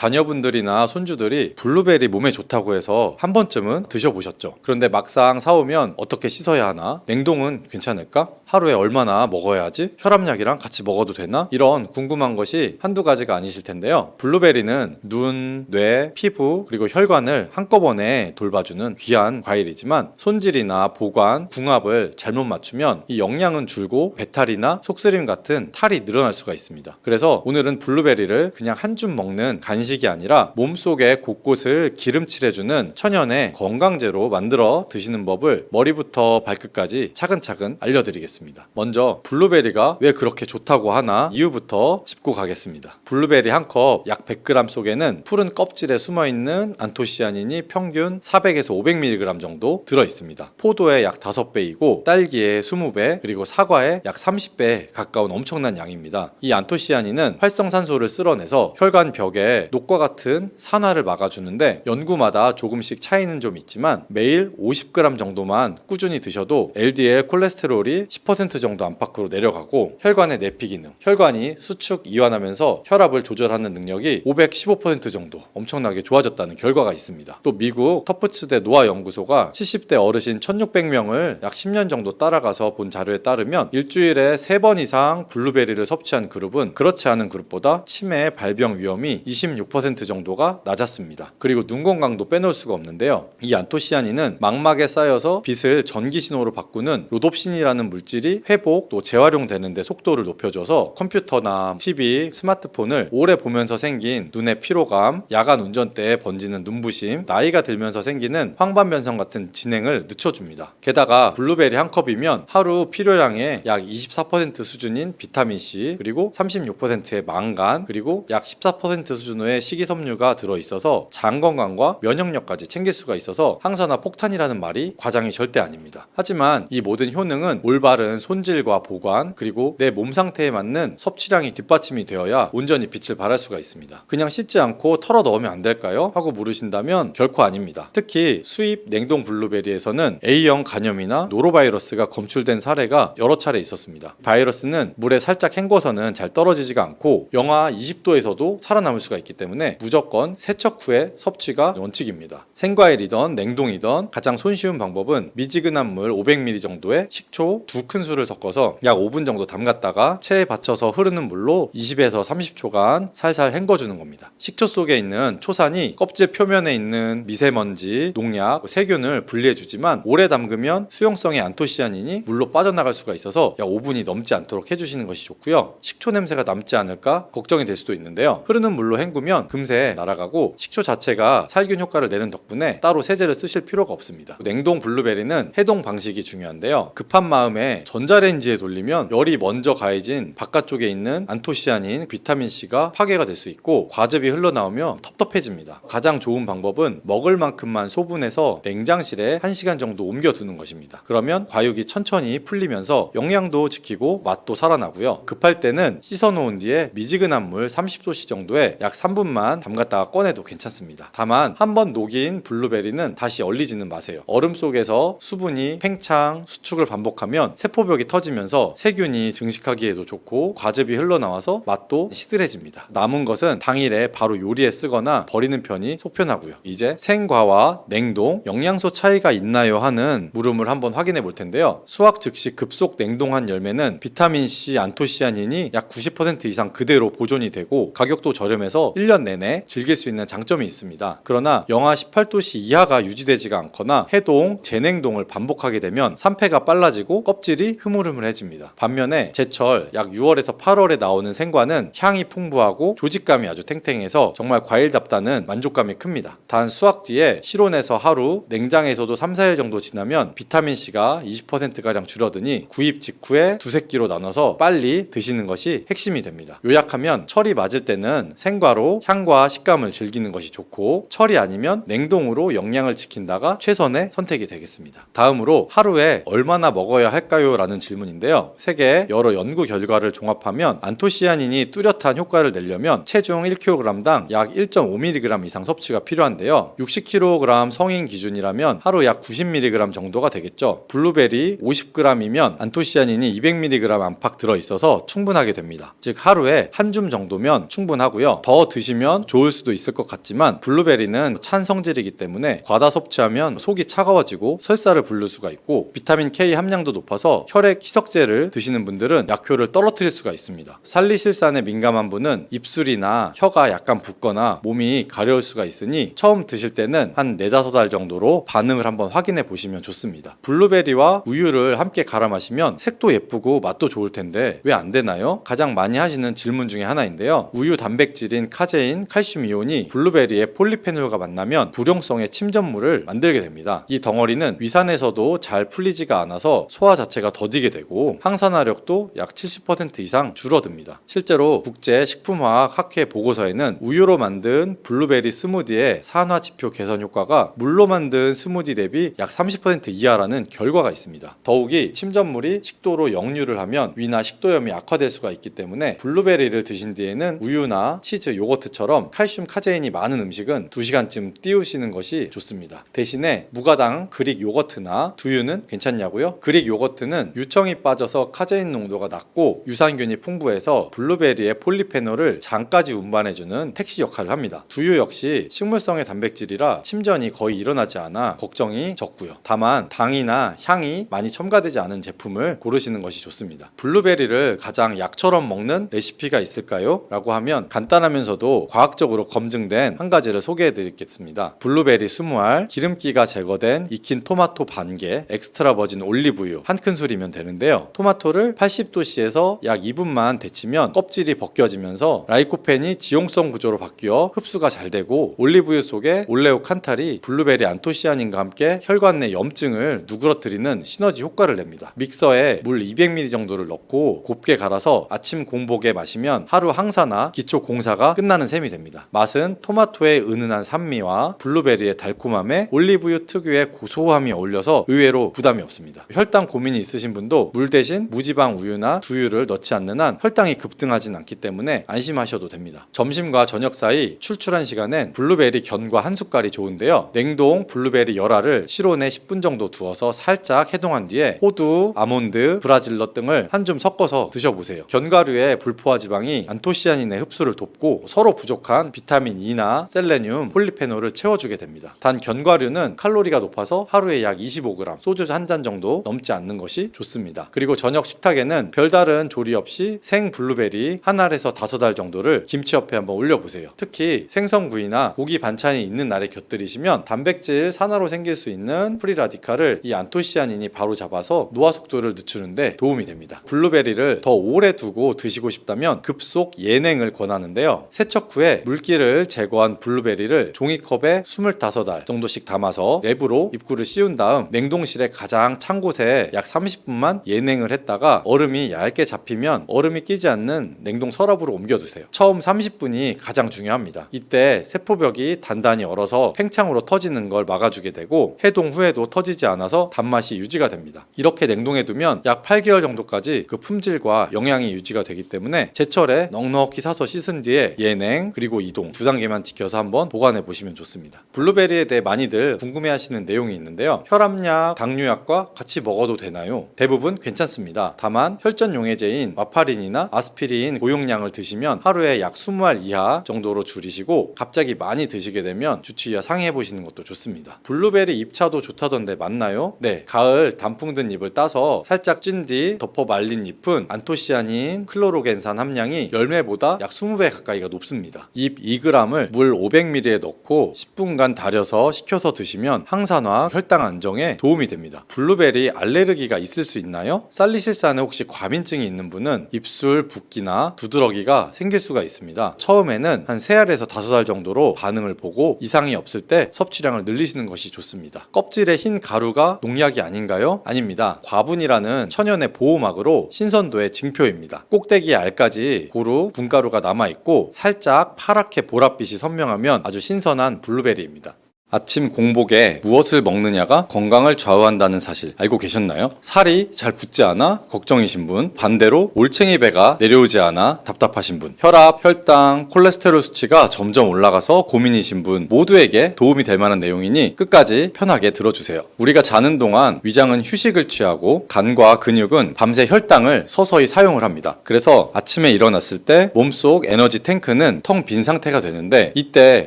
자녀분들이나 손주들이 블루베리 몸에 좋다고 해서 한 번쯤은 드셔보셨죠? 그런데 막상 사오면 어떻게 씻어야 하나? 냉동은 괜찮을까? 하루에 얼마나 먹어야 하지? 혈압약이랑 같이 먹어도 되나? 이런 궁금한 것이 한두 가지가 아니실 텐데요. 블루베리는 눈, 뇌, 피부, 그리고 혈관을 한꺼번에 돌봐주는 귀한 과일이지만 손질이나 보관, 궁합을 잘못 맞추면 이 영양은 줄고 배탈이나 속쓰림 같은 탈이 늘어날 수가 있습니다. 그래서 오늘은 블루베리를 그냥 한 줌 먹는 간식이 아니라 몸속의 곳곳을 기름칠해주는 천연의 건강제로 만들어 드시는 법을 머리부터 발끝까지 차근차근 알려드리겠습니다. 먼저 블루베리가 왜 그렇게 좋다고 하나 이유부터 짚고 가겠습니다. 블루베리 한 컵 약 100g 속에는 푸른 껍질에 숨어있는 안토시아닌이 평균 400에서 500mg 정도 들어있습니다. 포도의 약 5배이고 딸기의 20배, 그리고 사과의 약 30배에 가까운 엄청난 양입니다. 이 안토시아닌은 활성산소를 쓸어내서 혈관 벽에 녹과 같은 산화를 막아주는데 연구마다 조금씩 차이는 좀 있지만 매일 50g 정도만 꾸준히 드셔도 LDL 콜레스테롤이 10% 정도 안팎으로 내려가고 혈관의 내피 기능, 혈관이 수축 이완하면서 혈압을 조절하는 능력이 515% 정도 엄청나게 좋아졌다는 결과가 있습니다. 또 미국 터프츠대 노화연구소가 70대 어르신 1600명을 약 10년 정도 따라가서 본 자료에 따르면 일주일에 3번 이상 블루베리를 섭취한 그룹은 그렇지 않은 그룹보다 치매 발병 위험이 26% 정도가 낮았습니다. 그리고 눈 건강도 빼놓을 수가 없는데요. 이 안토시아닌은 망막에 쌓여서 빛을 전기 신호로 바꾸는 로놉신이라는 물질이 회복 또 재활용되는데 속도를 높여줘서 컴퓨터나 TV, 스마트폰을 오래 보면서 생긴 눈의 피로감, 야간 운전대에 번지는 눈부심, 나이가 들면서 생기는 황반변성 같은 진행을 늦춰줍니다. 게다가 블루베리 한 컵이면 하루 필요량의 약 24% 수준인 비타민C, 그리고 36%의 망간, 그리고 약 14% 수준의 식이섬유가 들어있어서 장 건강과 면역력까지 챙길 수가 있어서 항산화 폭탄이라는 말이 과장이 절대 아닙니다. 하지만 이 모든 효능은 올바른 손질과 보관, 그리고 내 몸 상태에 맞는 섭취량이 뒷받침이 되어야 온전히 빛을 발할 수가 있습니다. 그냥 씻지 않고 털어 넣으면 안 될까요? 하고 물으신다면 결코 아닙니다. 특히 수입 냉동 블루베리에서는 A형 간염이나 노로바이러스가 검출된 사례가 여러 차례 있었습니다. 바이러스는 물에 살짝 헹궈서는 잘 떨어지지가 않고 영하 20도에서도 살아남을 수가 있기 때문에 무조건 세척 후에 섭취가 원칙입니다. 생과일이던 냉동이던 가장 손쉬운 방법은 미지근한 물 500ml 정도에 식초 2큰술을 섞어서 약 5분 정도 담갔다가 체에 받쳐서 흐르는 물로 20에서 30초간 살살 헹궈주는 겁니다. 식초 속에 있는 초산이 껍질 표면에 있는 미세먼지, 농약, 세균을 분리해주지만 오래 담그면 수용성의 안토시아닌이 물로 빠져나갈 수가 있어서 약 5분이 넘지 않도록 해주시는 것이 좋고요. 식초 냄새가 남지 않을까 걱정이 될 수도 있는데요. 흐르는 물로 헹구면 금세 날아가고 식초 자체가 살균 효과를 내는 덕분에 따로 세제를 쓰실 필요가 없습니다. 냉동 블루베리는 해동 방식이 중요한데요. 급한 마음에 전자레인지에 돌리면 열이 먼저 가해진 바깥쪽에 있는 안토시아닌, 비타민C가 파괴가 될 수 있고 과즙이 흘러나오며 텁텁해집니다. 가장 좋은 방법은 먹을 만큼만 소분해서 냉장실에 1시간 정도 옮겨두는 것입니다. 그러면 과육이 천천히 풀리면서 영양도 지키고 맛도 살아나고요. 급할 때는 씻어놓은 뒤에 미지근한 물 30도씨 정도에 약 3분만 담갔다가 꺼내도 괜찮습니다. 다만 한번 녹인 블루베리는 다시 얼리지는 마세요. 얼음 속에서 수분이 팽창, 수축을 반복하면 세포벽이 터지면서 세균이 증식하기에도 좋고 과즙이 흘러나와서 맛도 시들해집니다. 남은 것은 당일에 바로 요리에 쓰거나 버리는 편이 속편하고요. 이제 생과와 냉동, 영양소 차이가 있나요 하는 물음을 한번 확인해 볼 텐데요. 수확 즉시 급속 냉동한 열매는 비타민C, 안토시아닌이 약 90% 이상 그대로 보존이 되고 가격도 저렴해서 1년 내내 즐길 수 있는 장점이 있습니다. 그러나 영하 18도씨 이하가 유지되지가 않거나 해동, 재냉동을 반복하게 되면 산패가 빨라지고 껍질이 흐물흐물해집니다. 반면에 제철 약 6월에서 8월에 나오는 생과는 향이 풍부하고 조직감이 아주 탱탱해서 정말 과일답다는 만족감이 큽니다. 단 수확 뒤에 실온에서 하루, 냉장에서도 3-4일 정도 지나면 비타민C가 20%가량 줄어드니 구입 직후에 두세 끼로 나눠서 빨리 드시는 것이 핵심이 됩니다. 요약하면 철이 맞을 때는 생과로 향과 식감을 즐기는 것이 좋고 철이 아니면 냉동으로 영양을 지킨다가 최선의 선택이 되겠습니다. 다음으로 하루에 얼마나 먹어야 할까요? 라는 질문인데요. 세계 여러 연구 결과를 종합하면 안토시아닌이 뚜렷한 효과를 내려면 체중 1kg당 약 1.5mg 이상 섭취가 필요한데요. 60kg 성인 기준이라면 하루 약 90mg 정도가 되겠죠. 블루베리 50g이면 안토시아닌이 200mg 안팎 들어있어서 충분하게 됩니다. 즉 하루에 한 줌 정도면 충분하고요. 더 드시면 드시면 좋을 수도 있을 것 같지만 블루베리는 찬 성질이기 때문에 과다 섭취하면 속이 차가워지고 설사를 부를 수가 있고 비타민 K 함량도 높아서 혈액 희석제를 드시는 분들은 약효를 떨어뜨릴 수가 있습니다. 살리실산에 민감한 분은 입술이나 혀가 약간 붓거나 몸이 가려울 수가 있으니 처음 드실 때는 한 4-5알 정도로 반응을 한번 확인해 보시면 좋습니다. 블루베리와 우유를 함께 갈아 마시면 색도 예쁘고 맛도 좋을 텐데 왜 안 되나요? 가장 많이 하시는 질문 중에 하나인데요. 우유 단백질인 카제인, 칼슘 이온이 블루베리의 폴리페놀과 만나면 불용성의 침전물을 만들게 됩니다. 이 덩어리는 위산에서도 잘 풀리지가 않아서 소화 자체가 더디게 되고 항산화력도 약 70% 이상 줄어듭니다. 실제로 국제식품화학 학회 보고서에는 우유로 만든 블루베리 스무디의 산화 지표 개선 효과가 물로 만든 스무디 대비 약 30% 이하라는 결과가 있습니다. 더욱이 침전물이 식도로 역류를 하면 위나 식도염이 악화될 수가 있기 때문에 블루베리를 드신 뒤에는 우유나 치즈, 요거트처럼 칼슘, 카제인이 많은 음식은 2시간쯤 띄우시는 것이 좋습니다. 대신에 무가당 그릭 요거트나 두유는 괜찮냐고요? 그릭 요거트는 유청이 빠져서 카제인 농도가 낮고 유산균이 풍부해서 블루베리의 폴리페놀을 장까지 운반해주는 택시 역할을 합니다. 두유 역시 식물성의 단백질이라 침전이 거의 일어나지 않아 걱정이 적고요. 다만 당이나 향이 많이 첨가되지 않은 제품을 고르시는 것이 좋습니다. 블루베리를 가장 약처럼 먹는 레시피가 있을까요? 라고 하면 간단하면서도 과학적으로 검증된 한 가지를 소개해 드리겠습니다. 블루베리 20알, 기름기가 제거된 익힌 토마토 반개, 엑스트라 버진 올리브유 한 큰술이면 되는데요. 토마토를 80도씨에서 약 2분만 데치면 껍질이 벗겨지면서 라이코펜이 지용성 구조로 바뀌어 흡수가 잘 되고 올리브유 속에 올레오칸탈이 블루베리 안토시아닌과 함께 혈관 내 염증을 누그러뜨리는 시너지 효과를 냅니다. 믹서에 물 200ml 정도를 넣고 곱게 갈아서 아침 공복에 마시면 하루 항사나 기초 공사가 끝나는 셈이 됩니다. 맛은 토마토의 은은한 산미와 블루베리의 달콤함에 올리브유 특유의 고소함이 어울려서 의외로 부담이 없습니다. 혈당 고민이 있으신 분도 물 대신 무지방 우유나 두유를 넣지 않는 한 혈당이 급등하진 않기 때문에 안심하셔도 됩니다. 점심과 저녁 사이 출출한 시간엔 블루베리 견과 한 숟갈이 좋은데요. 냉동 블루베리 열알을 실온에 10분 정도 두어서 살짝 해동한 뒤에 호두, 아몬드, 브라질넛 등을 한 줌 섞어서 드셔보세요. 견과류의 불포화 지방이 안토시아닌의 흡수를 돕고 서로 부족한 비타민 E나 셀레늄, 폴리페놀을 채워주게 됩니다. 단 견과류는 칼로리가 높아서 하루에 약 25g, 소주 한 잔 정도 넘지 않는 것이 좋습니다. 그리고 저녁 식탁에는 별다른 조리 없이 생 블루베리 한 알에서 5알 정도를 김치 옆에 한번 올려보세요. 특히 생선구이나 고기 반찬이 있는 날에 곁들이시면 단백질 산화로 생길 수 있는 프리라디칼을 이 안토시아닌이 바로 잡아서 노화 속도를 늦추는데 도움이 됩니다. 블루베리를 더 오래 두고 드시고 싶다면 급속 예냉을 권하는데요. 세척 후에 물기를 제거한 블루베리를 종이컵에 25알 정도씩 담아서 랩으로 입구를 씌운 다음 냉동실에 가장 찬 곳에 약 30분만 예냉을 했다가 얼음이 얇게 잡히면 얼음이 끼지 않는 냉동 서랍으로 옮겨두세요. 처음 30분이 가장 중요합니다. 이때 세포벽이 단단히 얼어서 팽창으로 터지는 걸 막아주게 되고 해동 후에도 터지지 않아서 단맛이 유지가 됩니다. 이렇게 냉동해두면 약 8개월 정도까지 그 품질과 영양이 유지가 되기 때문에 제철에 넉넉히 사서 씻은 뒤에 예냉 그리고 이동 2단계만 지켜서 한번 보관해 보시면 좋습니다. 블루베리에 대해 많이들 궁금해하시는 내용이 있는데요. 혈압약, 당뇨약과 같이 먹어도 되나요? 대부분 괜찮습니다. 다만 혈전용해제인 와파린이나 아스피린 고용량을 드시면 하루에 약 20알 이하 정도로 줄이시고 갑자기 많이 드시게 되면 주치의와 상의해 보시는 것도 좋습니다. 블루베리 잎차도 좋다던데 맞나요? 네, 가을 단풍 든 잎을 따서 살짝 찐 뒤 덮어 말린 잎은 안토시아닌, 클로로겐산 함량이 열매보다 약 20배 가까이가 높습니다. 잎 2g을 물 500ml에 넣고 10분간 달여서 식혀서 드시면 항산화, 혈당 안정에 도움이 됩니다. 블루베리 알레르기가 있을 수 있나요? 살리실산에 혹시 과민증이 있는 분은 입술 붓기나 두드러기가 생길 수가 있습니다. 처음에는 한 3알에서 5알 정도로 반응을 보고 이상이 없을 때 섭취량을 늘리시는 것이 좋습니다. 껍질에 흰 가루가 농약이 아닌가요? 아닙니다. 과분이라는 천연의 보호막으로 신선도의 징표입니다. 꼭대기 알까지 고루, 분가루가 남아있고 살짝 파랗게 보랏빛이 선명하면 아주 신선한 블루베리입니다. 아침 공복에 무엇을 먹느냐가 건강을 좌우한다는 사실 알고 계셨나요? 살이 잘 붙지 않아 걱정이신 분, 반대로 올챙이 배가 내려오지 않아 답답하신 분, 혈압, 혈당, 콜레스테롤 수치가 점점 올라가서 고민이신 분 모두에게 도움이 될 만한 내용이니 끝까지 편하게 들어주세요. 우리가 자는 동안 위장은 휴식을 취하고 간과 근육은 밤새 혈당을 서서히 사용을 합니다. 그래서 아침에 일어났을 때 몸속 에너지 탱크는 텅 빈 상태가 되는데 이때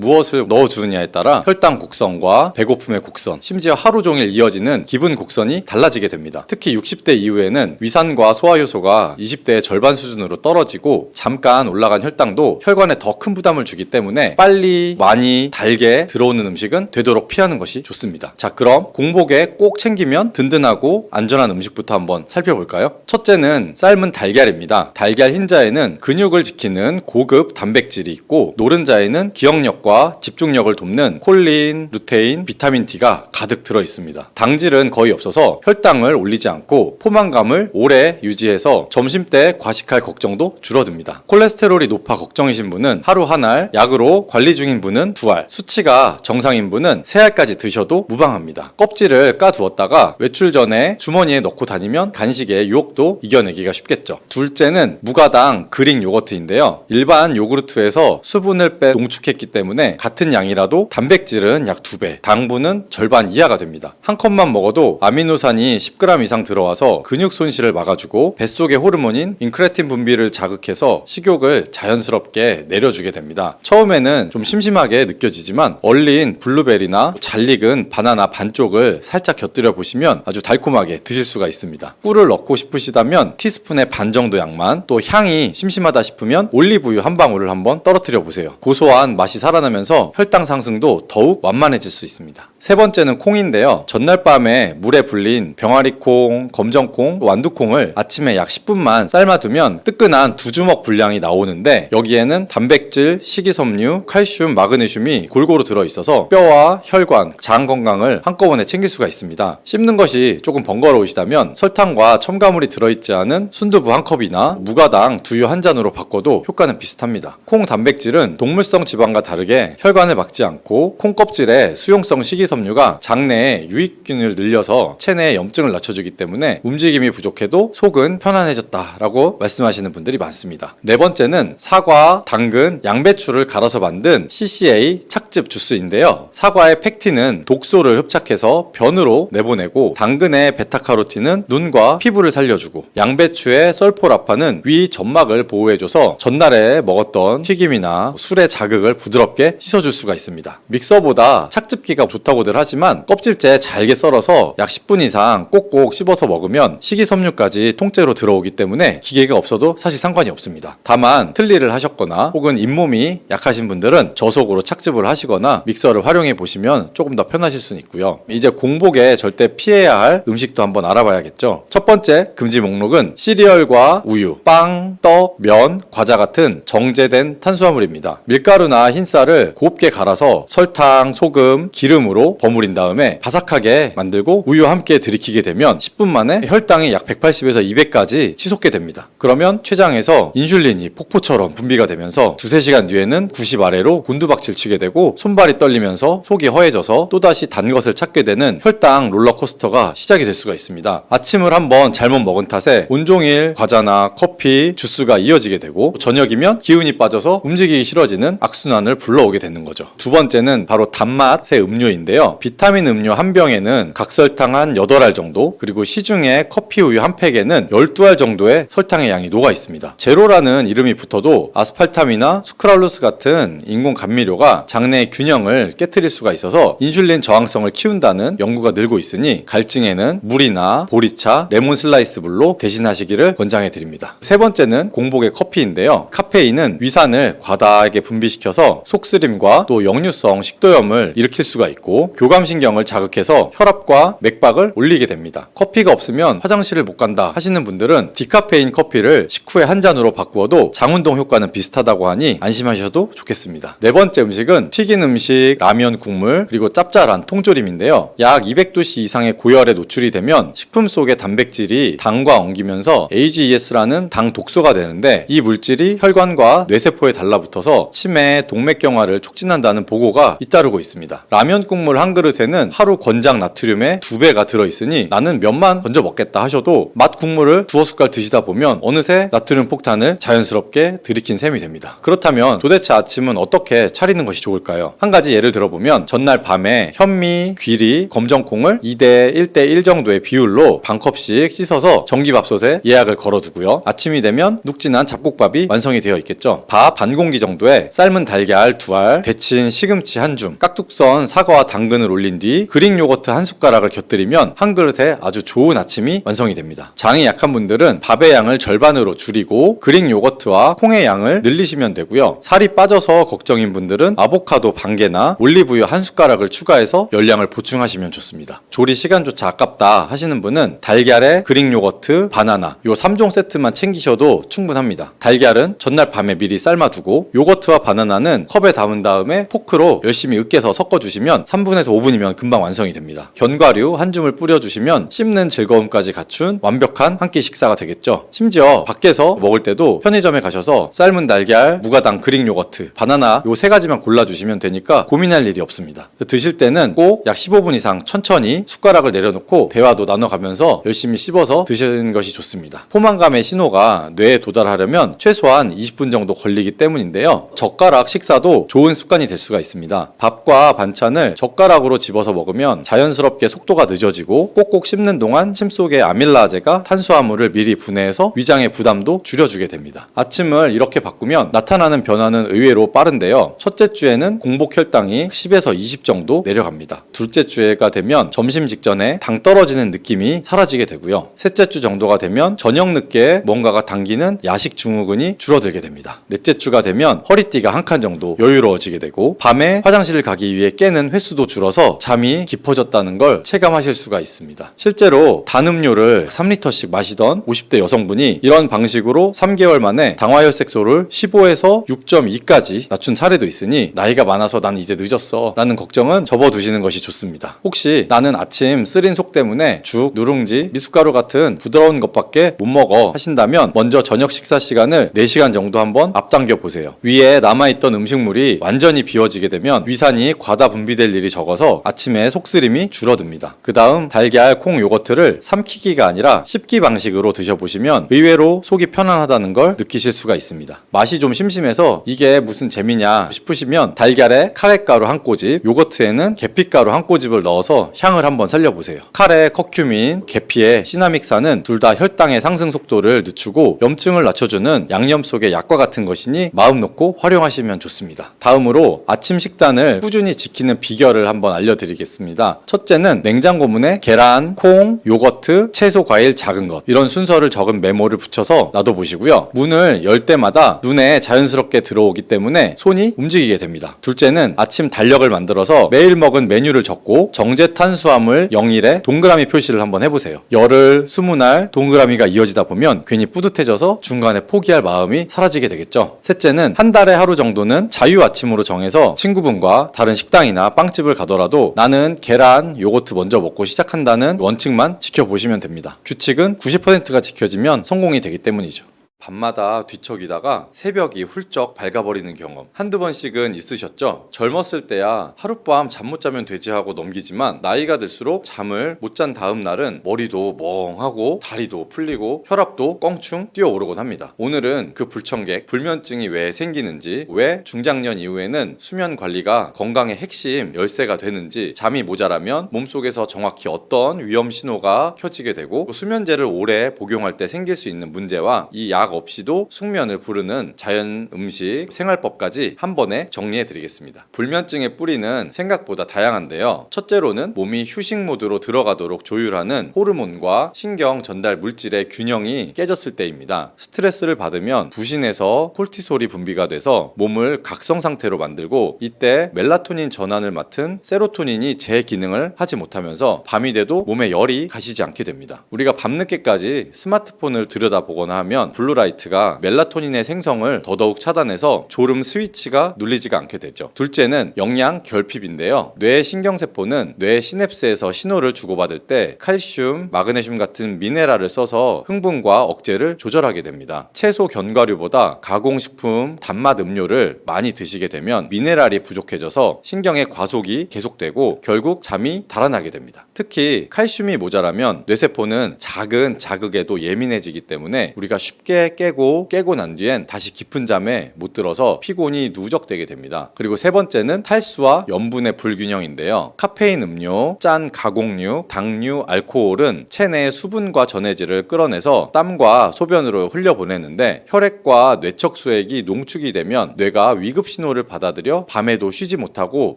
무엇을 넣어주느냐에 따라 혈당 곡선과 배고픔의 곡선, 심지어 하루 종일 이어지는 기분 곡선이 달라지게 됩니다. 특히 60대 이후에는 위산과 소화효소가 20대의 절반 수준으로 떨어지고 잠깐 올라간 혈당도 혈관에 더 큰 부담을 주기 때문에 빨리 많이 달게 들어오는 음식은 되도록 피하는 것이 좋습니다. 자, 그럼 공복에 꼭 챙기면 든든하고 안전한 음식부터 한번 살펴볼까요? 첫째는 삶은 달걀입니다. 달걀 흰자에는 근육을 지키는 고급 단백질이 있고 노른자에는 기억력과 집중력을 돕는 콜린, 루테인, 비타민 D가 가득 들어 있습니다. 당질은 거의 없어서 혈당을 올리지 않고 포만감을 오래 유지해서 점심때 과식할 걱정도 줄어듭니다. 콜레스테롤이 높아 걱정이신 분은 하루 한 알, 약으로 관리 중인 분은 2알, 수치가 정상인 분은 3알까지 드셔도 무방합니다. 껍질을 까두었다가 외출 전에 주머니에 넣고 다니면 간식의 유혹도 이겨내기가 쉽겠죠. 둘째는 무가당 그릭 요거트인데요. 일반 요구르트에서 수분을 빼 농축했기 때문에 같은 양이라도 단백질은 약 2배, 당분은 절반 이하가 됩니다. 한 컵만 먹어도 아미노산이 10g 이상 들어와서 근육 손실을 막아주고 뱃속의 호르몬인 인크레틴 분비를 자극해서 식욕을 자연스럽게 내려주게 됩니다. 처음에는 좀 심심하게 느껴지지만 얼린 블루베리나 잘 익은 바나나 반쪽을 살짝 곁들여 보시면 아주 달콤하게 드실 수가 있습니다. 꿀을 넣고 싶으시다면 티스푼의 반 정도 양만, 또 향이 심심하다 싶으면 올리브유 한 방울을 한번 떨어뜨려 보세요. 고소한 맛이 살아나면서 혈당 상승도 더욱 완만해질 수 있습니다. 세 번째는 콩인데요. 전날 밤에 물에 불린 병아리콩, 검정콩, 완두콩을 아침에 약 10분만 삶아두면 뜨끈한 2주먹 분량이 나오는데 여기에는 단백질, 식이섬유, 칼슘, 마그네슘이 골고루 들어있어서 뼈와 혈관, 장 건강을 한꺼번에 챙길 수가 있습니다. 씹는 것이 조금 번거로우시다면 설탕과 첨가물이 들어있지 않은 순두부 한 컵이나 무가당 두유 한 잔으로 바꿔도 효과는 비슷합니다. 콩 단백질은 동물성 지방과 다르게 혈관을 막지 않고 콩 껍질에 수용성 식이섬유가 장내에 유익균을 늘려서 체내의 염증을 낮춰주기 때문에 움직임이 부족해도 속은 편안해졌다라고 말씀하시는 분들이 많습니다. 네 번째는 사과, 당근, 양배추를 갈아서 만든 CCA 착즙 주스인데요. 사과의 펙틴은 독소를 흡착해서 변으로 내보내고 당근의 베타카로틴은 눈과 피부를 살려주고 양배추의 설포라파는 위 점막을 보호해줘서 전날에 먹었던 튀김이나 술의 자극을 부드럽게 씻어줄 수가 있습니다. 믹서보다 착즙기가 좋다고들 하지만 껍질째 잘게 썰어서 약 10분 이상 꼭꼭 씹어서 먹으면 식이섬유까지 통째로 들어오기 때문에 기계가 없어도 사실 상관이 없습니다. 다만 틀니를 하셨거나 혹은 잇몸이 약하신 분들은 저속으로 착즙을 하시거나 믹서를 활용해 보시면 조금 더 편하실 수는 있고요. 이제 공복에 절대 피해야 할 음식도 한번 알아봐야겠죠. 첫 번째 금지 목록은 시리얼과 우유, 빵, 떡, 면, 과자 같은 정제된 탄수화물입니다. 밀가루나 흰쌀을 곱게 갈아서 설탕, 소금, 기름으로 버무린 다음에 바삭하게 만들고 우유와 함께 들이키게 되면 10분 만에 혈당이 약 180에서 200까지 치솟게 됩니다. 그러면 췌장에서 인슐린이 폭포처럼 분비가 되면서 2-3시간 뒤에는 90 아래로 곤두박질 치게 되고 손발이 떨리면서 속이 허해져서 또다시 단 것을 찾게 되는 혈당 롤러코스터가 시작이 될 수가 있습니다. 아침을 한번 잘못 먹은 탓에 온종일 과자나 커피, 주스가 이어지게 되고 저녁이면 기운이 빠져서 움직이기 싫어지는 악순환을 불러오게 되는 거죠. 두 번째는 바로 단맛의 음료인데요. 비타민 음료 한 병에는 각설탕 한 8알 정도, 그리고 시중에 커피 우유 한 팩에는 12알 정도의 설탕의 양이 녹아 있습니다. 제로라는 이름이 붙어도 아스팔탐이나 수크랄로스 같은 인공 감미료가 장내의 균형을 깨트릴 수가 있어서 인슐린 저항성을 키운다는 연구가 늘고 있으니 갈증에는 물이나 보리차, 레몬 슬라이스 물로 대신하시기를 권장해 드립니다. 세 번째는 공복의 커피인데요. 카페인은 위산을 과다하게 분비시켜서 속쓰림과 또 역류성 식도염을 일으킬 수가 있고 교감신경을 자극해서 혈압과 맥박을 올리게 됩니다. 커피가 없으면 화장실을 못 간다 하시는 분들은 디카페인 커피를 식후에 한 잔으로 바꾸어도 장운동 효과는 비슷하다고 하니 안심하셔도 좋겠습니다. 네 번째 음식은 튀긴 음식, 라면, 국물, 그리고 짭짤한 통조림인데요. 약 200도씨 이상의 고열에 노출이 되면 식품 속의 단백질이 당과 엉기면서 AGES라는 당 독소가 되는데 이 물질이 혈관과 뇌세포에 달라붙어서 치매, 동맥경화를 촉진한다는 보고가 잇따르고 있습니다. 라면 국물 한 그릇에는 하루 권장 나트륨의 2배가 들어있으니 나는 면만 건져 먹겠다 하셔도 맛 국물을 두어 숟갈 드시다 보면 어느새 나트륨 폭탄을 자연스럽게 들이킨 셈이 됩니다. 그렇다면 도대체 아침은 어떻게 차리는 것이 좋을까요? 한 가지 예를 들어보면 전날 밤에 현미, 귀리, 검정콩을 2대 1대1 정도의 비율로 반컵씩 씻어서 전기밥솥에 예약을 걸어두고요. 아침이 되면 눅진한 잡곡밥이 완성이 되어 있겠죠. 밥 반 공기 정도에 삶은 달걀 2알, 데친 시금치 한 줌, 깍둑 썬 사과와 당근을 올린 뒤 그릭 요거트 한 숟가락을 곁들이면 한 그릇에 아주 좋은 아침이 완성이 됩니다. 장이 약한 분들은 밥의 양을 절반으로 줄이고 그릭 요거트와 콩의 양을 늘리시면 되고요. 살이 빠져서 걱정인 분들은 아보카도 반 개나 올리브유 한 숟가락을 추가해서 열량을 보충하시면 좋습니다. 조리 시간조차 아깝다 하시는 분은 달걀에 그릭 요거트, 바나나 요 3종 세트만 챙기셔도 충분합니다. 달걀은 전날 밤에 미리 삶아두고 요거트와 바나나는 컵에 담은 다음에 포크로 열심히 으깨서 섞어주시면 3분에서 5분이면 금방 완성이 됩니다. 견과류 한 줌을 뿌려주시면 씹는 즐거움까지 갖춘 완벽한 한 끼 식사가 되겠죠. 심지어 밖에서 먹을 때도 편의점에 가셔서 삶은 달걀, 무가당 그릭 요거트, 바나나 요 3가지만 골라주시면 되니까 고민할 일이 없습니다. 드실 때는 꼭 약 15분 이상 천천히 숟가락을 내려놓고 대화도 나눠가면서 열심히 씹어서 드시는 것이 좋습니다. 포만감의 신호가 뇌에 도달하려면 최소한 20분 정도 걸리기 때문인데요. 젓가락 식사도 좋은 습관이 될 수가 있습니다. 밥과 반찬을 젓가락으로 집어서 먹으면 자연스럽게 속도가 늦어지고 꼭꼭 씹는 동안 침 속의 아밀라제가 탄수화물을 미리 분해해서 위장의 부담도 줄여주게 됩니다. 아침을 이렇게 바꾸면 나타나는 변화는 의외로 빠른데요. 첫째 주에는 공복 혈당이 10에서 20 정도 내려갑니다. 둘째 주가 되면 점심 직전에 당 떨어지는 느낌이 사라지게 되고요. 셋째 주 정도가 되면 저녁 늦게 뭔가가 당기는 야식 증후군이 줄어들게 됩니다. 넷째 주가 되면 허리띠가 한 칸 정도 여유로워지게 되고 밤에 화장실을 가기 위해 깨는 횟수도 줄어서 잠이 깊어졌다는 걸 체감하실 수가 있습니다. 실제로 단 음료를 3리터씩 마시던 50대 여성분이 이런 방식으로 3개월 만에 당화혈색소를 15에서 6.2까지 낮춘 사례도 있으니 나이가 많아서 난 이제 늦었어 라는 걱정은 접어두시는 것이 좋습니다. 혹시 나는 아침 쓰린 속 때문에 죽, 누룽지, 미숫가루 같은 부드러운 것밖에 못 먹어 하신다면 먼저 저녁 식사 시간을 4시간 정도 한번 앞당겨 보세요. 위에 남아있던 음식물이 완전히 비워지게 되면 위산이 과다 분비될 일이 적어서 아침에 속쓰림이 줄어듭니다. 그 다음 달걀, 콩, 요거트를 삼키기가 아니라 씹기 방식으로 드셔보시면 의외로 속이 편안하다는 걸 느끼실 수가 있습니다. 맛이 좀 심심해서 이게 무슨 재미냐 싶으시면 달걀에 카레가루 한 꼬집, 요거트에는 계피가루 한 꼬집을 넣어서 향을 한번 살려보세요. 카레, 커큐민, 계피의 시나믹산은 둘 다 혈당의 상승 속도를 늦추고 염증을 낮춰주는 양념 속의 약과 같은 것이니 마음 놓고 활용하시면 좋습니다. 다음으로 아침 식단을 꾸준히 지키는 비결을 한번 알려드리겠습니다. 첫째는 냉장고문에 계란, 콩, 요거트, 채소, 과일 작은 것 이런 순서를 적은 메모를 붙여서 놔둬보시고요. 문을 열 때마다 눈에 자연스럽게 들어오기 때문에 손이 움직이게 됩니다. 둘째는 아침 달력을 만들어서 매일 먹은 메뉴를 적고 정제 탄수화물 0일에 동그라미 표시를 한번 해보세요. 열흘, 20날 동그라미가 이어지다 보면 괜히 뿌듯해져서 중간에 포기할 마음이 사라지게 되겠죠. 셋째는 한 달에 하루 정도는 자유 아침으로 정해서 친구분과 다른 식당이나 빵집을 가더라도 나는 계란, 요거트 먼저 먹고 시작한다는 원칙만 지켜보시면 됩니다. 규칙은 90%가 지켜지면 성공이 되기 때문이죠. 밤마다 뒤척이다가 새벽이 훌쩍 밝아버리는 경험 한두 번씩은 있으셨죠? 젊었을 때야 하룻밤 잠 못 자면 되지 하고 넘기지만 나이가 들수록 잠을 못 잔 다음 날은 머리도 멍하고 다리도 풀리고 혈압도 껑충 뛰어오르곤 합니다. 오늘은 그 불청객, 불면증이 왜 생기는지, 왜 중장년 이후에는 수면 관리가 건강의 핵심 열쇠가 되는지, 잠이 모자라면 몸속에서 정확히 어떤 위험 신호가 켜지게 되고 수면제를 오래 복용할 때 생길 수 있는 문제와 이 약 없이도 숙면을 부르는 자연 음식, 생활법까지 한 번에 정리해 드리겠습니다. 불면증의 뿌리는 생각보다 다양한데요. 첫째로는 몸이 휴식 모드로 들어가도록 조율하는 호르몬과 신경 전달 물질의 균형이 깨졌을 때입니다. 스트레스를 받으면 부신에서 콜티솔이 분비가 돼서 몸을 각성 상태로 만들고 이때 멜라토닌 전환을 맡은 세로토닌이 제 기능을 하지 못하면서 밤이 돼도 몸에 열이 가시지 않게 됩니다. 우리가 밤늦게까지 스마트폰을 들여다보거나 하면 불로 블루라이트가 멜라토닌의 생성을 더더욱 차단해서 졸음 스위치가 눌리지가 않게 되죠. 둘째는 영양 결핍인데요. 뇌 신경세포는 뇌 시냅스에서 신호를 주고받을 때 칼슘, 마그네슘 같은 미네랄을 써서 흥분과 억제를 조절하게 됩니다. 채소 견과류보다 가공식품, 단맛 음료를 많이 드시게 되면 미네랄이 부족해져서 신경의 과속이 계속되고 결국 잠이 달아나게 됩니다. 특히 칼슘이 모자라면 뇌세포는 작은 자극에도 예민해지기 때문에 우리가 쉽게 깨고 난 뒤엔 다시 깊은 잠에 못 들어서 피곤이 누적되게 됩니다. 그리고 세 번째는 탈수와 염분의 불균형인데요. 카페인 음료, 짠 가공류, 당류, 알코올은 체내의 수분과 전해질을 끌어내서 땀과 소변으로 흘려보내는데 혈액과 뇌척 수액이 농축이 되면 뇌가 위급 신호를 받아들여 밤에도 쉬지 못하고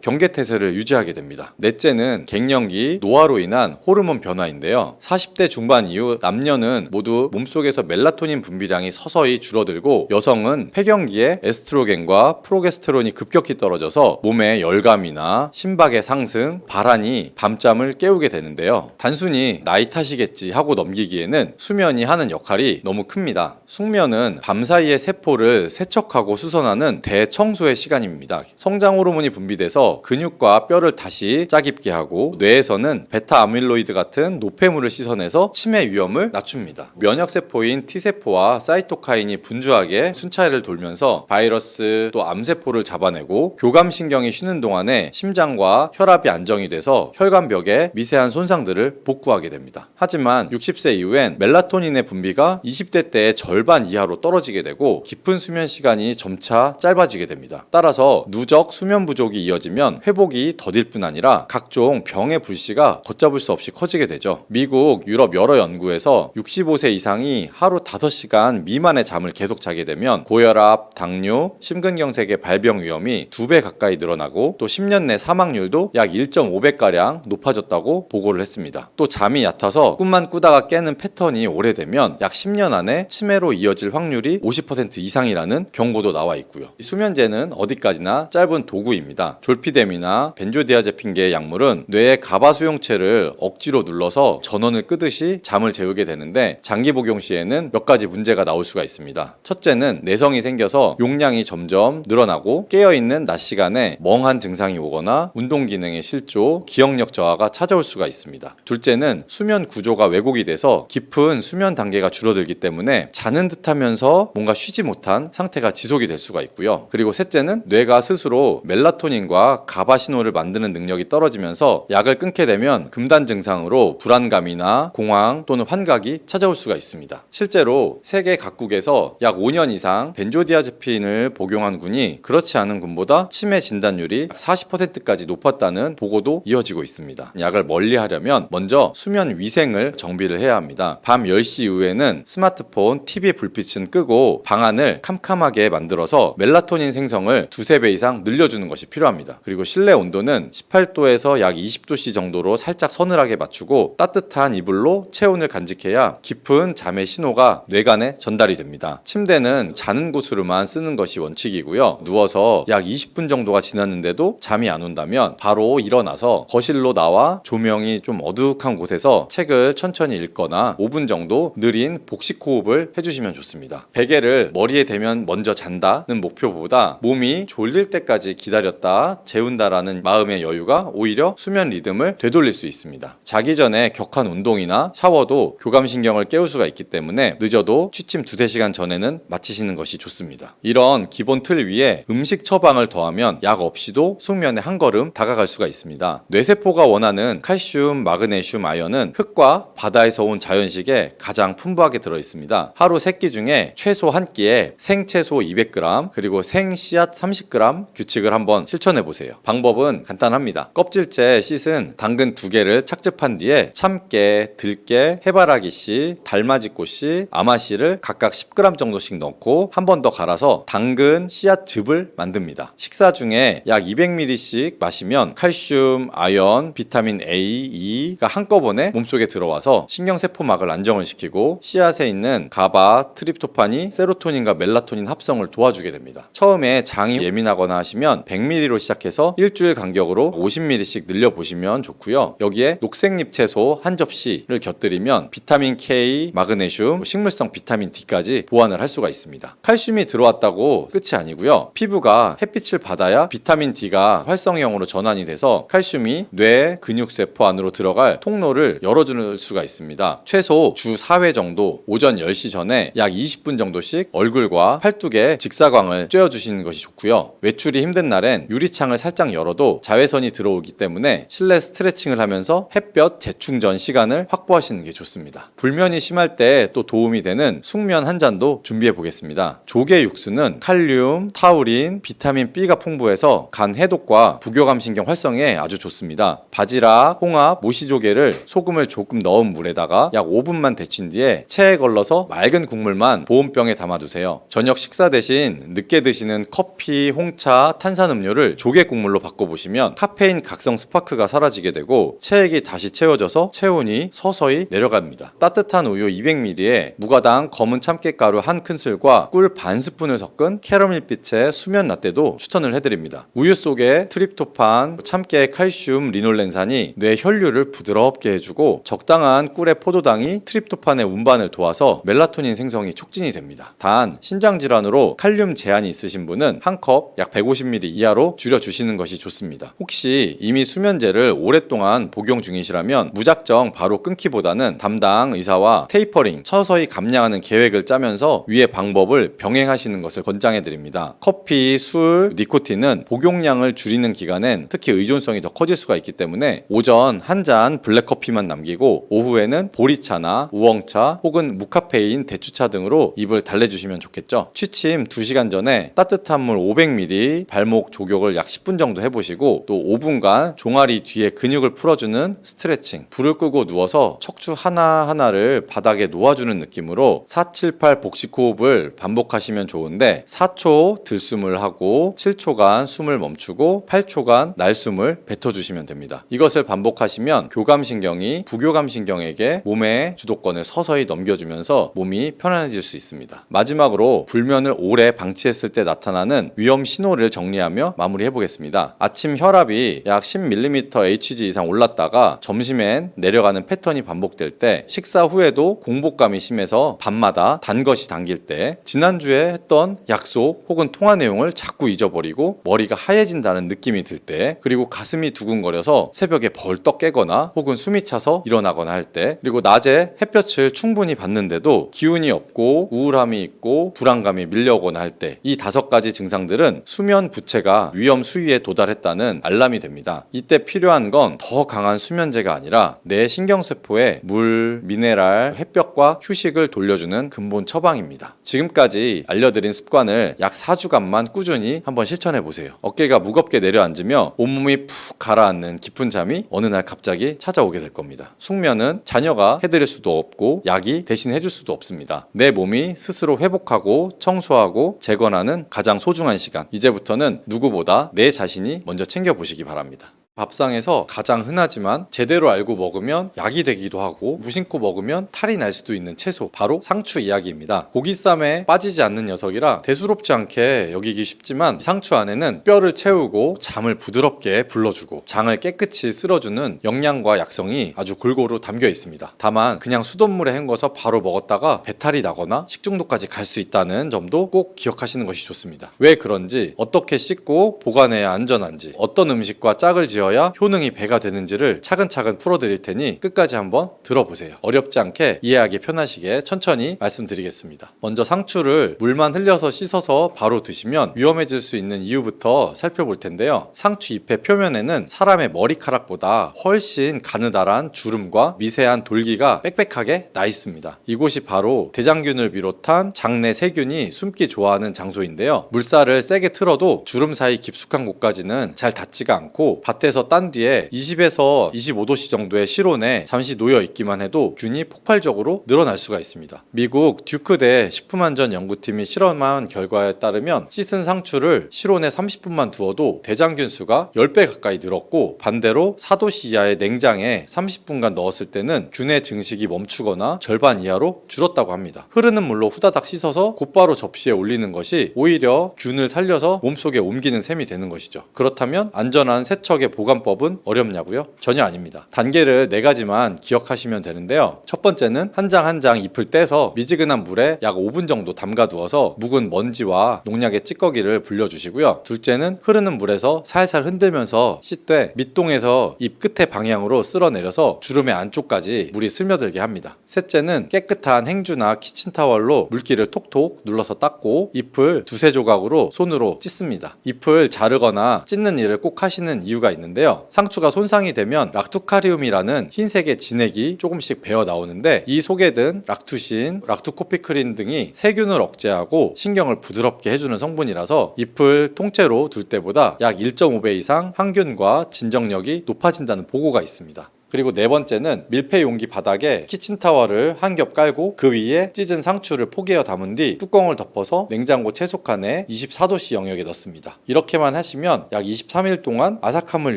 경계태세를 유지하게 됩니다. 넷째는 갱년기, 노화로 인한 호르몬 변화인데요. 40대 중반 이후 남녀는 모두 몸속에서 멜라토닌 분비량이 서서히 줄어들고 여성은 폐경기에 에스트로겐과 프로게스테론이 급격히 떨어져서 몸의 열감이나 심박의 상승, 발한이 밤잠을 깨우게 되는데요. 단순히 나이 탓이겠지 하고 넘기기에는 수면이 하는 역할이 너무 큽니다. 숙면은 밤사이의 세포를 세척하고 수선하는 대청소의 시간입니다. 성장 호르몬이 분비돼서 근육과 뼈를 다시 짜깁게 하고 뇌에서는 베타 아밀로이드 같은 노폐물을 씻어내서 치매 위험을 낮춥니다. 면역세포인 T세포와 사이토카인이 분주하게 순차를 돌면서 바이러스 또 암세포를 잡아내고 교감신경이 쉬는 동안에 심장과 혈압이 안정이 돼서 혈관벽에 미세한 손상들을 복구하게 됩니다. 하지만 60세 이후엔 멜라토닌의 분비가 20대 때의 절반 이하로 떨어지게 되고 깊은 수면 시간이 점차 짧아지게 됩니다. 따라서 누적 수면 부족이 이어지면 회복이 더딜 뿐 아니라 각종 병의 불씨가 걷잡을 수 없이 커지게 되죠. 미국, 유럽 여러 연구에서 65세 이상이 하루 5시간 미만의 잠을 계속 자게 되면 고혈압, 당뇨, 심근경색의 발병 위험이 2배 가까이 늘어나고 또 10년 내 사망률도 약 1.5배가량 높아졌다고 보고를 했습니다. 또 잠이 얕아서 꿈만 꾸다가 깨는 패턴이 오래되면 약 10년 안에 치매로 이어질 확률이 50% 이상이라는 경고도 나와 있고요. 수면제는 어디까지나 짧은 도구입니다. 졸피뎀이나 벤조디아제핀계의 약물은 뇌의 가바 수용체를 억지로 눌러서 전원을 끄듯이 잠을 재우게 되는데 장기 복용 시에는 몇 가지 문제가 나올 수가 있습니다. 첫째는 내성이 생겨서 용량이 점점 늘어나고 깨어있는 낮 시간에 멍한 증상이 오거나 운동 기능의 실조, 기억력 저하가 찾아올 수가 있습니다. 둘째는 수면 구조가 왜곡이 돼서 깊은 수면 단계가 줄어들기 때문에 자는 듯하면서 뭔가 쉬지 못한 상태가 지속이 될 수가 있고요. 그리고 셋째는 뇌가 스스로 멜라토닌과 가바 신호를 만드는 능력이 떨어지면서 약을 끊게 되면 금단 증상으로 불안감이나 공황 또는 환각이 찾아올 수가 있습니다. 실제로 세계 각국에서 약 5년 이상 벤조디아제핀을 복용한 군이 그렇지 않은 군보다 치매 진단율이 40%까지 높았다는 보고도 이어지고 있습니다. 약을 멀리하려면 먼저 수면 위생을 정비를 해야 합니다. 밤 10시 이후에는 스마트폰, TV 불빛은 끄고 방안을 캄캄하게 만들어서 멜라토닌 생성을 2~3배 이상 늘려주는 것이 필요합니다. 그리고 실내 온도는 18도에서 약 20도씨 정도로 살짝 서늘하게 맞추고 따뜻한 이불로 체온을 간직해야 깊은 잠의 신호가 뇌간에 전달이 됩니다. 침대는 자는 곳으로만 쓰는 것이 원칙이고요. 누워서 약 20분 정도가 지났는데도 잠이 안 온다면 바로 일어나서 거실로 나와 조명이 좀 어둑한 곳에서 책을 천천히 읽거나 5분 정도 느린 복식 호흡을 해주시면 좋습니다. 베개를 머리에 대면 먼저 잔다는 목표보다 몸이 졸릴 때까지 기다렸다 재운다라는 마음의 여유가 오히려 수면 리듬을 되돌릴 수 있습니다. 자기 전에 격한 운동이나 샤워도 교감신경을 깨울 수가 있기 때문에 늦어도 취침 2~3시간 전에는 마치시는 것이 좋습니다. 이런 기본 틀 위에 음식 처방을 더하면 약 없이도 숙면에 한 걸음 다가갈 수가 있습니다. 뇌세포가 원하는 칼슘, 마그네슘, 아연은 흙과 바다에서 온 자연식에 가장 풍부하게 들어있습니다. 하루 3끼 중에 최소 한 끼에 생채소 200g 그리고 생씨앗 30g 규칙을 한번 실천해보세요. 방법은 간단합니다. 껍질째 씻은 당근 2개를 착즙한 뒤에 참깨, 들깨, 해바라기씨, 달맞이꽃씨, 아마씨를 각각 10g 정도씩 넣고 한 번 더 갈아서 당근, 씨앗즙을 만듭니다. 식사 중에 약 200ml씩 마시면 칼슘, 아연, 비타민 A, E가 한꺼번에 몸속에 들어와서 신경세포막을 안정을 시키고 씨앗에 있는 가바, 트립토판이 세로토닌과 멜라토닌 합성을 도와주게 됩니다. 처음에 장이 예민하거나 하시면 100ml로 시작해서 일주일 간격으로 50ml씩 늘려보시면 좋고요. 여기에 녹색잎 채소 한 접시를 곁들이면 비타민 K, 마그네슘, 식물성 비타민 비타민 D까지 보완을 할 수가 있습니다. 칼슘이 들어왔다고 끝이 아니고요. 피부가 햇빛을 받아야 비타민 D가 활성형으로 전환이 돼서 칼슘이 뇌 근육세포 안으로 들어갈 통로를 열어주는 수가 있습니다. 최소 주 4회 정도 오전 10시 전에 약 20분 정도씩 얼굴과 팔뚝에 직사광을 쬐어주시는 것이 좋고요. 외출이 힘든 날엔 유리창을 살짝 열어도 자외선이 들어오기 때문에 실내 스트레칭을 하면서 햇볕 재충전 시간을 확보하시는 게 좋습니다. 불면이 심할 때 또 도움이 되는 숙면 한 잔도 준비해 보겠습니다. 조개 육수는 칼륨, 타우린, 비타민 B가 풍부해서 간 해독과 부교감신경 활성에 아주 좋습니다. 바지락, 홍합, 모시조개를 소금을 조금 넣은 물에다가 약 5분만 데친 뒤에 체에 걸러서 맑은 국물만 보온병에 담아두세요. 저녁 식사 대신 늦게 드시는 커피, 홍차, 탄산음료를 조개 국물로 바꿔보시면 카페인 각성 스파크가 사라지게 되고 체액이 다시 채워져서 체온이 서서히 내려갑니다. 따뜻한 우유 200ml에 무가당 검은 참깨가루 한 큰술과 꿀 반 스푼을 섞은 캐러멜빛의 수면 라떼도 추천을 해드립니다. 우유 속에 트립토판, 참깨의 칼슘, 리놀렌산이 뇌 혈류를 부드럽게 해주고 적당한 꿀의 포도당이 트립토판의 운반을 도와서 멜라토닌 생성이 촉진이 됩니다. 단 신장 질환으로 칼륨 제한이 있으신 분은 한 컵 약 150ml 이하로 줄여주시는 것이 좋습니다. 혹시 이미 수면제를 오랫동안 복용 중이시라면 무작정 바로 끊기보다는 담당 의사와 테이퍼링, 서서히 감량하는 계획을 짜면서 위의 방법을 병행하시는 것을 권장해드립니다. 커피, 술, 니코틴은 복용량을 줄이는 기간엔 특히 의존성이 더 커질 수가 있기 때문에 오전 한 잔 블랙커피만 남기고 오후에는 보리차나 우엉차 혹은 무카페인 대추차 등으로 입을 달래주시면 좋겠죠. 취침 2시간 전에 따뜻한 물 500ml, 발목 조격을 약 10분 정도 해보시고 또 5분간 종아리 뒤에 근육을 풀어주는 스트레칭, 불을 끄고 누워서 척추 하나하나를 바닥에 놓아주는 느낌으로 478 복식 호흡을 반복하시면 좋은데 4초 들숨을 하고 7초간 숨을 멈추고 8초간 날숨을 뱉어주시면 됩니다. 이것을 반복하시면 교감신경이 부교감신경에게 몸의 주도권을 서서히 넘겨주면서 몸이 편안해질 수 있습니다. 마지막으로 불면을 오래 방치했을 때 나타나는 위험 신호를 정리하며 마무리해보겠습니다. 아침 혈압이 약 10mm Hg 이상 올랐다가 점심엔 내려가는 패턴이 반복될 때, 식사 후에도 공복감이 심해서 밤마다 단 것이 당길 때, 지난주에 했던 약속 혹은 통화 내용을 자꾸 잊어버리고 머리가 하얘진다는 느낌이 들 때, 그리고 가슴이 두근거려서 새벽에 벌떡 깨거나 혹은 숨이 차서 일어나거나 할 때, 그리고 낮에 햇볕을 충분히 받는데도 기운이 없고 우울함이 있고 불안감이 밀려오거나 할 때, 이 5가지 증상들은 수면 부채가 위험 수위에 도달했다는 알람이 됩니다. 이때 필요한 건 더 강한 수면제가 아니라 내 신경세포에 물, 미네랄, 햇볕과 휴식을 돌려주는 근본 처방입니다. 지금까지 알려드린 습관을 약 4주간만 꾸준히 한번 실천해보세요. 어깨가 무겁게 내려앉으며 온몸이 푹 가라앉는 깊은 잠이 어느 날 갑자기 찾아오게 될 겁니다. 숙면은 자녀가 해드릴 수도 없고 약이 대신 해줄 수도 없습니다. 내 몸이 스스로 회복하고 청소하고 재건하는 가장 소중한 시간, 이제부터는 누구보다 내 자신이 먼저 챙겨보시기 바랍니다. 밥상에서 가장 흔하지만 제대로 알고 먹으면 약이 되기도 하고 무심코 먹으면 탈이 날 수도 있는 채소, 바로 상추 이야기입니다. 고기쌈에 빠지지 않는 녀석이라 대수롭지 않게 여기기 쉽지만 상추 안에는 뼈를 채우고 잠을 부드럽게 불러주고 장을 깨끗이 쓸어주는 영양과 약성이 아주 골고루 담겨 있습니다. 다만 그냥 수돗물에 헹궈서 바로 먹었다가 배탈이 나거나 식중독까지 갈 수 있다는 점도 꼭 기억하시는 것이 좋습니다. 왜 그런지, 어떻게 씻고 보관해야 안전한지, 어떤 음식과 짝을 지어 효능이 배가 되는지를 차근차근 풀어드릴 테니 끝까지 한번 들어보세요. 어렵지 않게 이해하기 편하시게 천천히 말씀드리겠습니다. 먼저 상추를 물만 흘려서 씻어서 바로 드시면 위험해질 수 있는 이유부터 살펴볼 텐데요. 상추 잎의 표면에는 사람의 머리카락보다 훨씬 가느다란 주름과 미세한 돌기가 빽빽하게 나 있습니다. 이곳이 바로 대장균을 비롯한 장내 세균이 숨기 좋아하는 장소인데요. 물살을 세게 틀어도 주름 사이 깊숙한 곳까지는 잘 닿지가 않고 밭에서 딴 뒤에 20에서 25도씨 정도의 실온에 잠시 놓여 있기만 해도 균이 폭발적으로 늘어날 수가 있습니다. 미국 듀크대 식품안전 연구팀이 실험한 결과에 따르면 씻은 상추를 실온에 30분만 두어도 대장균 수가 10배 가까이 늘었고, 반대로 4도씨 이하의 냉장에 30분간 넣었을 때는 균의 증식이 멈추거나 절반 이하로 줄었다고 합니다. 흐르는 물로 후다닥 씻어서 곧바로 접시에 올리는 것이 오히려 균을 살려서 몸속에 옮기는 셈이 되는 것이죠. 그렇다면 안전한 세척의 보관 보관법은 어렵냐고요? 전혀 아닙니다. 단계를 4가지만 기억하시면 되는데요. 첫 번째는 한 장 한 장 잎을 떼서 미지근한 물에 약 5분 정도 담가두어서 묵은 먼지와 농약의 찌꺼기를 불려주시고요. 둘째는 흐르는 물에서 살살 흔들면서 씻되 밑동에서 잎 끝의 방향으로 쓸어내려서 주름의 안쪽까지 물이 스며들게 합니다. 셋째는 깨끗한 행주나 키친타월로 물기를 톡톡 눌러서 닦고 잎을 두세 조각으로 손으로 찢습니다. 잎을 자르거나 찢는 일을 꼭 하시는 이유가 있는데요. 상추가 손상이 되면 락투카리움이라는 흰색의 진액이 조금씩 배어 나오는데 이 속에 든 락투신, 락투코피크린 등이 세균을 억제하고 신경을 부드럽게 해주는 성분이라서 잎을 통째로 둘 때보다 약 1.5배 이상 항균과 진정력이 높아진다는 보고가 있습니다. 그리고 네 번째는 밀폐 용기 바닥에 키친타월을 한 겹 깔고 그 위에 찢은 상추를 포개어 담은 뒤 뚜껑을 덮어서 냉장고 채소칸에 24도씨 영역에 넣습니다. 이렇게만 하시면 약 23일 동안 아삭함을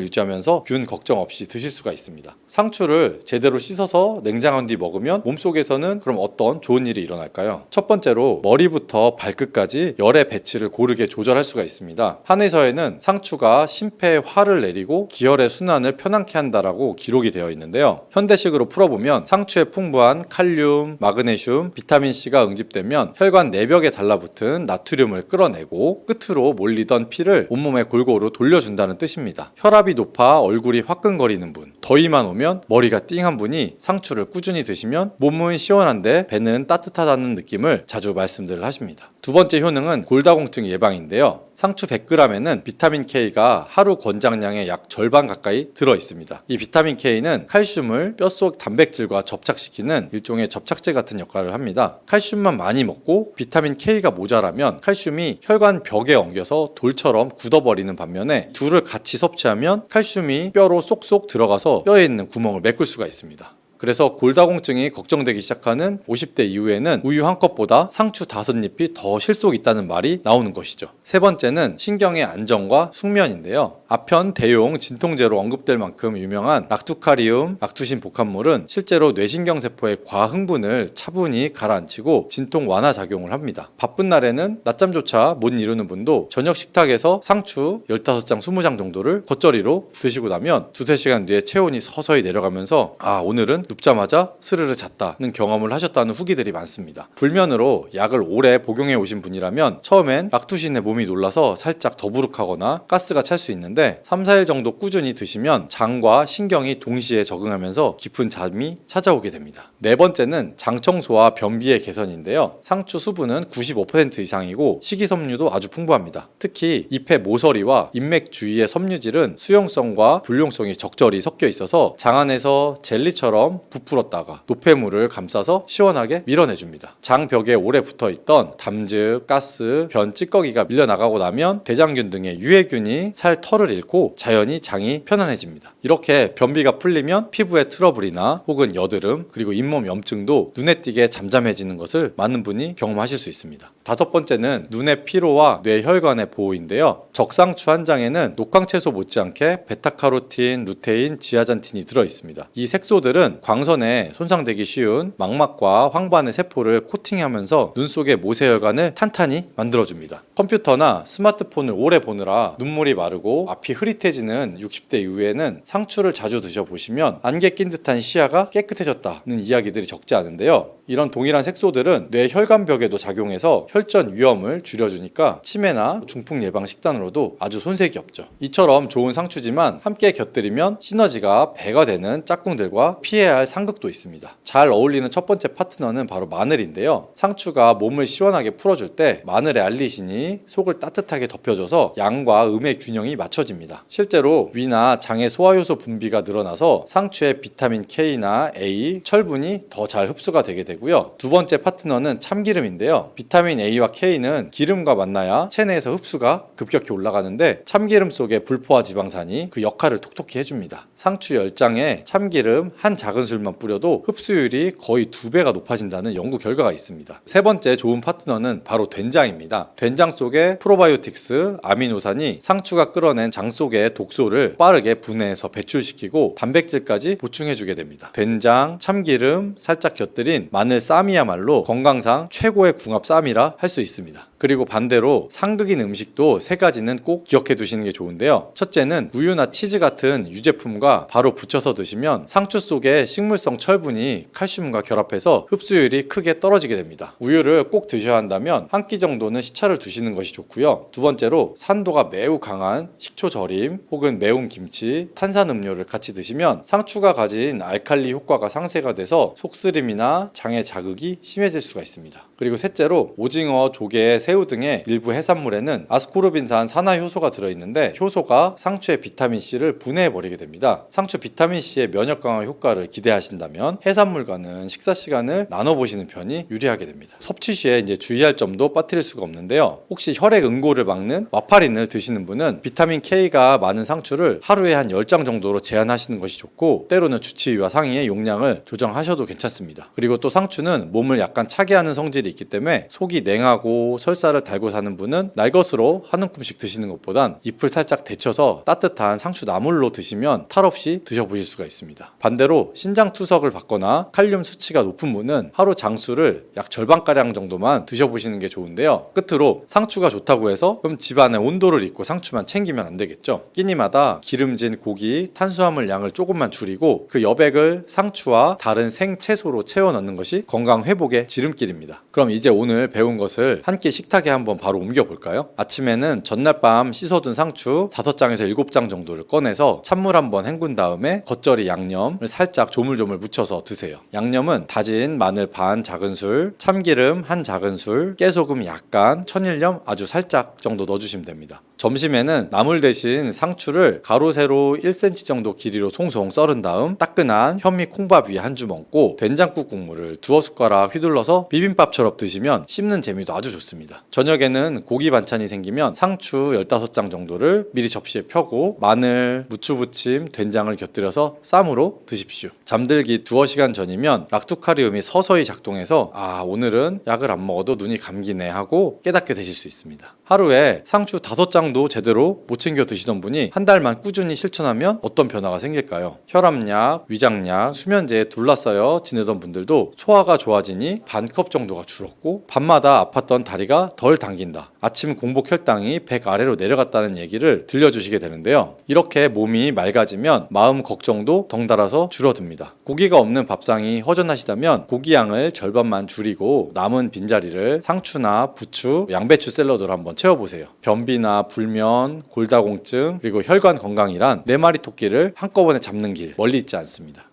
유지하면서 균 걱정 없이 드실 수가 있습니다. 상추를 제대로 씻어서 냉장한 뒤 먹으면 몸속에서는 그럼 어떤 좋은 일이 일어날까요? 첫 번째로 머리부터 발끝까지 열의 배치를 고르게 조절할 수가 있습니다. 한의서에는 상추가 심폐에 화를 내리고 기혈의 순환을 편안케 한다라고 기록이 되어 있는데요. 현대식으로 풀어보면 상추에 풍부한 칼륨, 마그네슘, 비타민C가 응집되면 혈관 내벽에 달라붙은 나트륨을 끌어내고 끝으로 몰리던 피를 온몸에 골고루 돌려준다는 뜻입니다. 혈압이 높아 얼굴이 화끈거리는 분, 더위만 오면 머리가 띵한 분이 상추를 꾸준히 드시면 몸은 시원한데 배는 따뜻하다는 느낌을 자주 말씀들을 하십니다. 두 번째 효능은 골다공증 예방인데요. 상추 100g에는 비타민 K가 하루 권장량의 약 절반 가까이 들어 있습니다. 이 비타민 K는 칼슘을 뼛속 단백질과 접착시키는 일종의 접착제 같은 역할을 합니다. 칼슘만 많이 먹고 비타민 K가 모자라면 칼슘이 혈관 벽에 엉겨서 돌처럼 굳어버리는 반면에 둘을 같이 섭취하면 칼슘이 뼈로 쏙쏙 들어가서 뼈에 있는 구멍을 메꿀 수가 있습니다. 그래서 골다공증이 걱정되기 시작하는 50대 이후에는 우유 한 컵보다 상추 5잎이 더 실속 있다는 말이 나오는 것이죠. 세 번째는 신경의 안정과 숙면인데요. 아편, 대용, 진통제로 언급될 만큼 유명한 락투카리움, 락투신 복합물은 실제로 뇌신경세포의 과흥분을 차분히 가라앉히고 진통 완화 작용을 합니다. 바쁜 날에는 낮잠조차 못 이루는 분도 저녁 식탁에서 상추 15장, 20장 정도를 겉절이로 드시고 나면 2-3시간 뒤에 체온이 서서히 내려가면서 오늘은 눕자마자 스르르 잤다는 경험을 하셨다는 후기들이 많습니다. 불면으로 약을 오래 복용해 오신 분이라면 처음엔 락투신에 몸이 놀라서 살짝 더부룩하거나 가스가 찰 수 있는데 3-4일 정도 꾸준히 드시면 장과 신경이 동시에 적응하면서 깊은 잠이 찾아오게 됩니다. 네 번째는 장 청소와 변비의 개선인데요. 상추 수분은 95% 이상이고 식이섬유도 아주 풍부합니다. 특히 잎의 모서리와 잎맥 주위의 섬유질은 수용성과 불용성이 적절히 섞여 있어서 장 안에서 젤리처럼 부풀었다가 노폐물을 감싸서 시원하게 밀어내줍니다. 장 벽에 오래 붙어있던 담즙, 가스, 변, 찌꺼기가 밀려나가고 나면 대장균 등의 유해균이 살 털을 잃고 자연히 장이 편안해집니다. 이렇게 변비가 풀리면 피부의 트러블이나 혹은 여드름 그리고 잇몸 염증도 눈에 띄게 잠잠해지는 것을 많은 분이 경험하실 수 있습니다. 다섯 번째는 눈의 피로와 뇌혈관의 보호인데요. 적상추 한 장에는 녹황채소 못지않게 베타카로틴, 루테인, 지아잔틴이 들어있습니다. 이 색소들은 광선에 손상되기 쉬운 망막과 황반의 세포를 코팅하면서 눈 속의 모세혈관을 탄탄히 만들어줍니다. 컴퓨터나 스마트폰을 오래 보느라 눈물이 마르고 앞이 흐릿해지는 60대 이후에는 상추를 자주 드셔보시면 안개 낀 듯한 시야가 깨끗해졌다는 이야기들이 적지 않은데요. 이런 동일한 색소들은 뇌 혈관벽에도 작용해서 혈전 위험을 줄여주니까 치매나 중풍 예방 식단으로도 아주 손색이 없죠. 이처럼 좋은 상추지만 함께 곁들이면 시너지가 배가 되는 짝꿍들과 피해야 할 상극도 있습니다. 잘 어울리는 첫 번째 파트너는 바로 마늘인데요. 상추가 몸을 시원하게 풀어줄 때 마늘의 알리신이 속을 따뜻하게 덮여줘서 양과 음의 균형이 맞춰집니다. 실제로 위나 장의 소화효소 분비가 늘어나서 상추의 비타민 K나 A, 철분이 더 잘 흡수가 되게 되고요. 두 번째 파트너는 참기름인데요. 비타민 A와 K는 기름과 만나야 체내에서 흡수가 급격히 올라가는데 참기름 속의 불포화 지방산이 그 역할을 톡톡히 해줍니다. 상추 10장에 참기름 한 작은술만 뿌려도 흡수율이 거의 2배가 높아진다는 연구 결과가 있습니다. 세 번째 좋은 파트너는 바로 된장입니다. 된장 속의 프로바이오틱스, 아미노산이 상추가 끌어낸 장 속의 독소를 빠르게 분해해서 배출시키고 단백질까지 보충해주게 됩니다. 된장, 참기름, 살짝 곁들인 마늘 쌈이야말로 건강상 최고의 궁합 쌈이라 할 수 있습니다. 그리고 반대로 상극인 음식도 세 가지는 꼭 기억해 두시는 게 좋은데요. 첫째는 우유나 치즈 같은 유제품과 바로 붙여서 드시면 상추 속에 식물성 철분이 칼슘과 결합해서 흡수율이 크게 떨어지게 됩니다. 우유를 꼭 드셔야 한다면 한 끼 정도는 시차를 두시는 것이 좋고요. 두 번째로 산도가 매우 강한 식초 절임 혹은 매운 김치, 탄산음료를 같이 드시면 상추가 가진 알칼리 효과가 상쇄가 돼서 속쓰림이나 장의 자극이 심해질 수가 있습니다. 그리고 셋째로 오징어, 조개, 새우 등의 일부 해산물에는 아스코르빈산 산화 효소가 들어있는데 효소가 상추의 비타민C를 분해해버리게 됩니다. 상추 비타민C의 면역 강화 효과를 기대하신다면 해산물과는 식사 시간을 나눠보시는 편이 유리하게 됩니다. 섭취 시에 이제 주의할 점도 빠뜨릴 수가 없는데요. 혹시 혈액 응고를 막는 와파린을 드시는 분은 비타민 K가 많은 상추를 하루에 한 10장 정도로 제한하시는 것이 좋고 때로는 주치의와 상의해 용량을 조정하셔도 괜찮습니다. 그리고 또 상추는 몸을 약간 차게 하는 성질이 있기 때문에 속이 냉하고 설사를 달고 사는 분은 날것으로 한 움큼씩 드시는 것보단 잎을 살짝 데쳐서 따뜻한 상추 나물로 드시면 탈 없이 드셔보실 수가 있습니다. 반대로 신장 투석을 받거나 칼륨 수치가 높은 분은 하루 장수를 약 절반가량 정도만 드셔보시는 게 좋은데요. 끝으로 상추가 좋다고 해서 그럼 집안의 온도를 잊고 상추만 챙기면 안 되겠죠. 끼니마다 기름진 고기, 탄수화물 양을 조금만 줄이고 그 여백을 상추와 다른 생채소로 채워 넣는 것이 건강 회복의 지름길입니다. 그럼 이제 오늘 배운 것을 한 끼 식탁에 한번 바로 옮겨 볼까요? 아침에는 전날 밤 씻어둔 상추 5장에서 7장 정도를 꺼내서 찬물 한번 헹군 다음에 겉절이 양념을 살짝 조물조물 묻혀서 드세요. 양념은 다진 마늘 반 작은술, 참기름 한 작은술, 깨소금 약간, 천일염 아주 살짝 정도 넣어주시면 됩니다. 점심에는 나물 대신 상추를 가로 세로 1cm 정도 길이로 송송 썰은 다음 따끈한 현미 콩밥 위에 한 줌 얹고 된장국 국물을 두어 숟가락 휘둘러서 비빔밥처럼 드시면 씹는 재미도 아주 좋습니다. 저녁에는 고기 반찬이 생기면 상추 15장 정도를 미리 접시에 펴고 마늘, 무추부침, 된장을 곁들여서 쌈으로 드십시오. 잠들기 두어 시간 전이면 락투카리움이 서서히 작동해서 오늘은 약을 안 먹어도 눈이 감기네 하고 깨닫게 되실 수 있습니다. 하루에 상추 5장도 제대로 못 챙겨 드시던 분이 한 달만 꾸준히 실천하면 어떤 변화가 생길까요? 혈압약, 위장약, 수면제에 둘러싸여 지내던 분들도 소화가 좋아지니 반컵 정도가 줄었고 밤마다 아팠던 다리가 덜 당긴다. 아침 공복 혈당이 100 아래로 내려갔다는 얘기를 들려주시게 되는데요. 이렇게 몸이 맑아지면 마음 걱정도 덩달아서 줄어듭니다. 고기가 없는 밥상이 허전하시다면 고기 양을 절반만 줄이고 남은 빈자리를 상추나 부추, 양배추 샐러드로 한번 채워보세요. 변비나 불면, 골다공증, 그리고 혈관 건강이란 4마리 토끼를 한꺼번에 잡는 길 멀리 있지 않습니다.